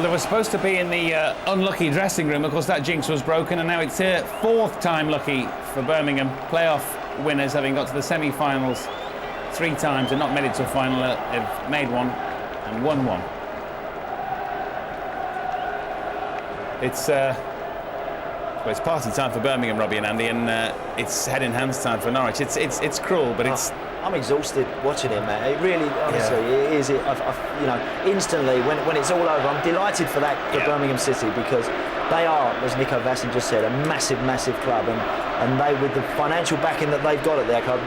they were supposed to be in the unlucky dressing room. Of course, that jinx was broken, and now it's fourth time lucky for Birmingham. Playoff winners, having got to the semi-finals 3 times and not made it to a final. They've made one and won one. It's party time for Birmingham, Robbie and Andy, and it's head in hands time for Norwich. It's cruel, but it's. I'm exhausted watching it, man. It really, honestly, it is. Instantly when it's all over, I'm delighted for that for Birmingham City, because they are, as Nico Vasson just said, a massive, massive club, and they, with the financial backing that they've got at their club,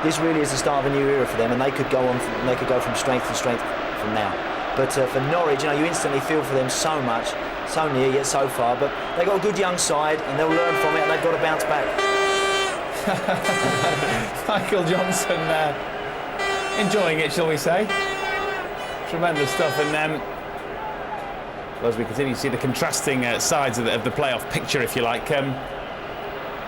this really is the start of a new era for them, and they could go on. They could go from strength to strength from now. But for Norwich, you instantly feel for them so much. So near yet so far, but they've got a good young side and they'll learn from it, and they've got to bounce back. Michael Johnson enjoying it, shall we say. Tremendous stuff. And as we continue to see the contrasting sides of the playoff picture, if you like,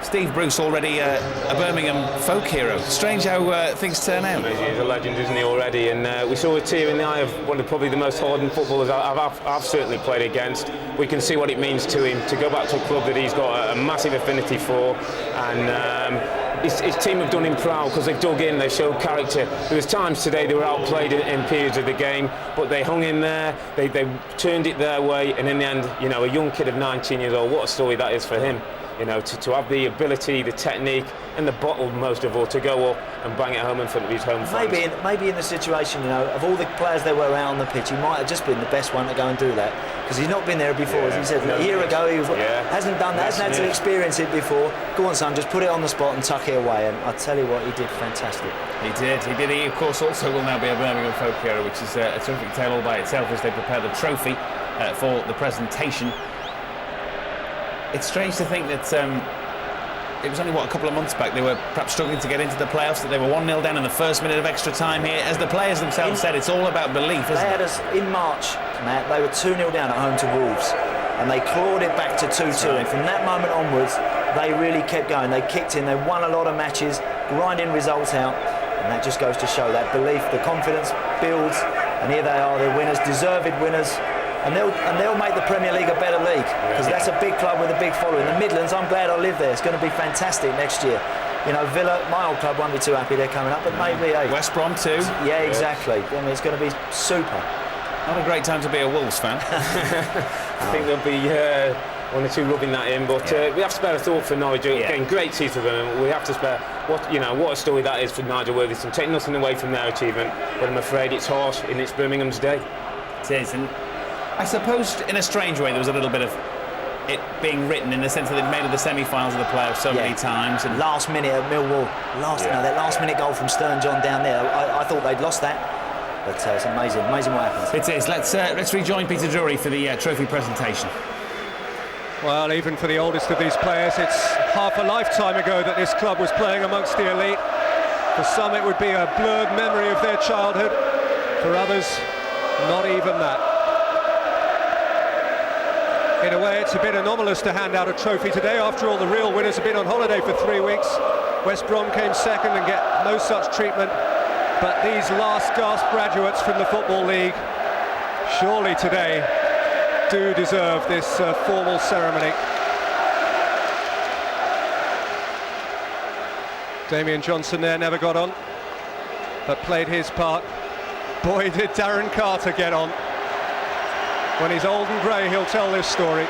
Steve Bruce already a Birmingham folk hero. Strange how things turn out. He's a legend, isn't he, already? And we saw a tear in the eye of one of probably the most hardened footballers I've certainly played against. We can see what it means to him to go back to a club that he's got a massive affinity for, and his team have done him proud because they've dug in, they've showed character. There was times today they were outplayed in periods of the game, but they hung in there, they turned it their way, and in the end, a young kid of 19 years old, what a story that is for him. To have the ability, the technique, and the bottle, most of all, to go up and bang it home in front of his home fans. Maybe in the situation, of all the players there were out on the pitch, he might have just been the best one to go and do that, because he's not been there before. As he said, a year ago, he hasn't done that, hasn't had to experience it before. Go on, son, just put it on the spot and tuck it away. And I tell you what, he did fantastic. He did. He, of course, also will now be a Birmingham folk hero, which is a terrific tale all by itself as they prepare the trophy for the presentation. It's strange to think that it was only, a couple of months back they were perhaps struggling to get into the playoffs, that they were 1-0 down in the first minute of extra time here. As the players themselves said, it's all about belief, isn't it? They had us in March, Matt, they were 2-0 down at home to Wolves, and they clawed it back to 2-2, and from that moment onwards, they really kept going. They kicked in, they won a lot of matches, grinding results out, and that just goes to show that belief, the confidence builds, and here they are, they're winners, deserved winners. And they'll make the Premier League a better league, because that's a big club with a big following. The Midlands, I'm glad I live there. It's going to be fantastic next year. Villa, my old club, won't be too happy they're coming up, but maybe. West Brom too. Yeah, exactly. It's going to be super. Not a great time to be a Wolves fan. I think there'll be one or two rubbing that in, but we have to spare a thought for Norwich. Getting great seats for them. We have to spare what a story that is for Nigel Worthington. Take nothing away from their achievement, but I'm afraid it's harsh and it's Birmingham's day. It is, and I suppose in a strange way there was a little bit of it being written in the sense that they've made it the semi-finals of the playoffs so many times. And last minute at Millwall, that last minute goal from Stern John down there. I thought they'd lost that, but it's amazing what happens. It is. Let's rejoin Peter Drury for the trophy presentation. Well, even for the oldest of these players, it's half a lifetime ago that this club was playing amongst the elite. For some, it would be a blurred memory of their childhood. For others, not even that. In a way, it's a bit anomalous to hand out a trophy today. After all, the real winners have been on holiday for 3 weeks. West Brom came second and get no such treatment. But these last gasp graduates from the Football League, surely today, do deserve this formal ceremony. Damian Johnson there never got on, but played his part. Boy, did Darren Carter get on. When he's old and grey, he'll tell this story.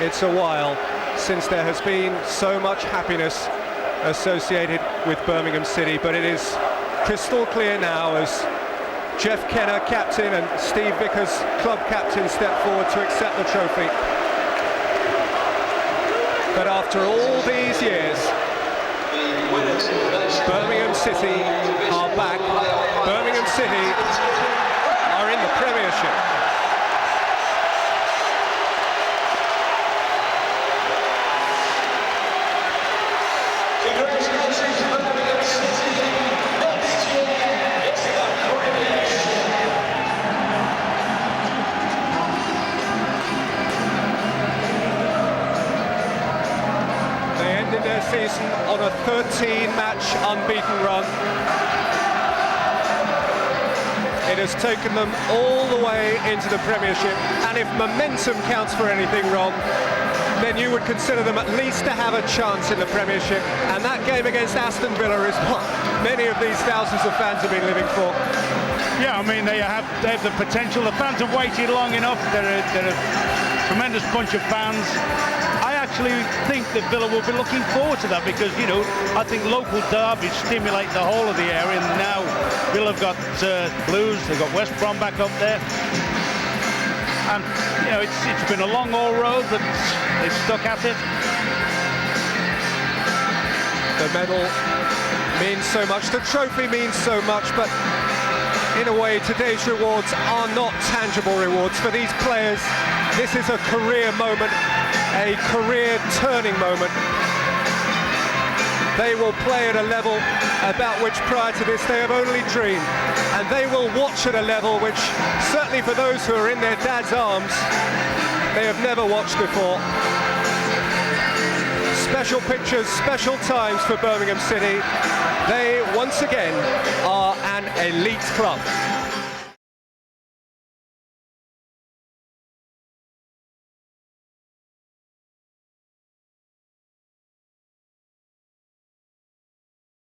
It's a while since there has been so much happiness associated with Birmingham City, but it is crystal clear now as Jeff Kenner, captain, and Steve Vickers, club captain, step forward to accept the trophy. But after all these years, Birmingham City are back. Birmingham City are in the Premiership. Season on a 13-match unbeaten run. It has taken them all the way into the Premiership, and if momentum counts for anything, Rob, then you would consider them at least to have a chance in the Premiership, and that game against Aston Villa is what many of these thousands of fans have been living for. Yeah, I mean, they have the potential. The fans have waited long enough. They're a tremendous bunch of fans. I actually think that Villa will be looking forward to that because, you know, I think local derbies stimulate the whole of the area, and now Villa have got Blues, they've got West Brom back up there. And, you know, it's been a long haul road, but they've stuck at it. The medal means so much, the trophy means so much, but in a way, today's rewards are not tangible rewards. For these players, this is a career moment, a career turning moment. They will play at a level about which prior to this they have only dreamed. And they will watch at a level which, certainly for those who are in their dad's arms, they have never watched before. Special pictures, special times for Birmingham City. They, once again, are an elite club.